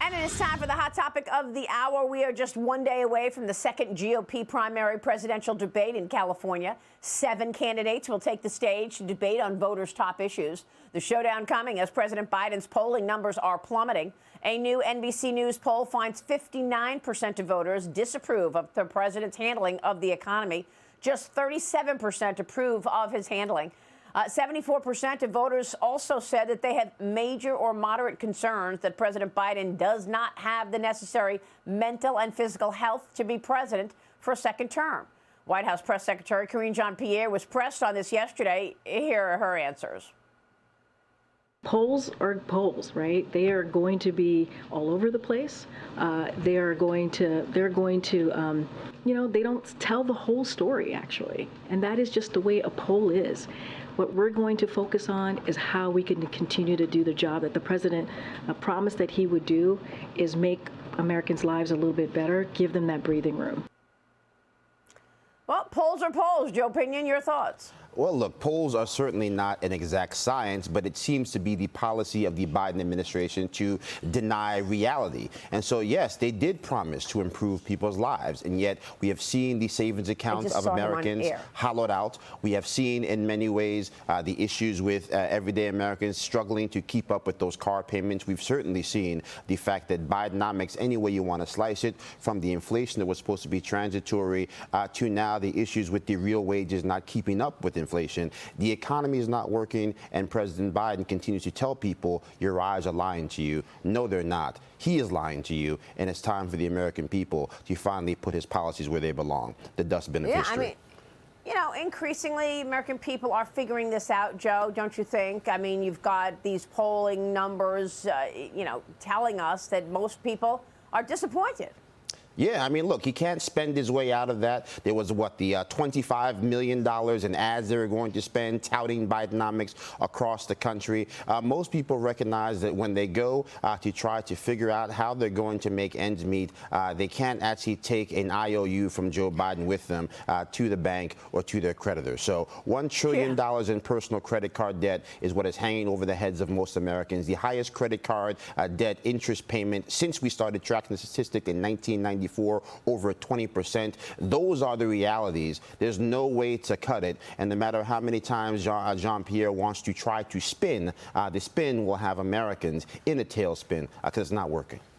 And it is time for the hot topic of the hour. We are just one day away from the second GOP primary presidential debate in California. 7 candidates will take the stage to debate on voters' top issues. The showdown coming as President Biden's polling numbers are plummeting. A new NBC News poll finds 59% of voters disapprove of the president's handling of the economy. Just 37% approve of his handling. 74% of voters also said that they have major or moderate concerns that President Biden does not have the necessary mental and physical health to be president for a second term. White House Press Secretary Karine Jean-Pierre was pressed on this yesterday. Here are her answers. Polls are polls, right? They are going to be all over the place. They're going to, they don't tell the whole story, actually. And that is just the way a poll is. What we're going to focus on is how we can continue to do the job that the president promised that he would do, is make Americans' lives a little bit better, give them that breathing room. Well, polls are polls. Joe Pinion, your thoughts? Well, look, polls are certainly not an exact science, but it seems to be the policy of the Biden administration to deny reality. And so, yes, they did promise to improve people's lives, and yet we have seen the savings accounts of Americans hollowed out. We have seen in many ways the issues with everyday Americans struggling to keep up with those car payments. We've certainly seen the fact that Bidenomics, any way you want to slice it, from the inflation that was supposed to be transitory to now the issues with the real wages not keeping up with inflation. The economy is not working, and President Biden continues to tell people, your eyes are lying to you. No, they're not. He is lying to you, and it's time for the American people to finally put his policies where they belong, the dustbin of history. Increasingly, American people are figuring this out, Joe, don't you think? I mean, you've got these polling numbers, telling us that most people are disappointed. Yeah, I mean, look, he can't spend his way out of that. There was, the $25 million in ads they were going to spend touting Bidenomics across the country. Most people recognize that when they go to try to figure out how they're going to make ends meet, they can't actually take an IOU from Joe Biden with them to the bank or to their creditors. So $1 trillion in personal credit card debt is what is hanging over the heads of most Americans. The highest credit card debt interest payment since we started tracking the statistic in 1990. Over 20%. Those are the realities. There's no way to cut it. And no matter how many times Jean-Pierre wants to try to spin, the spin will have Americans in a tailspin because it's not working.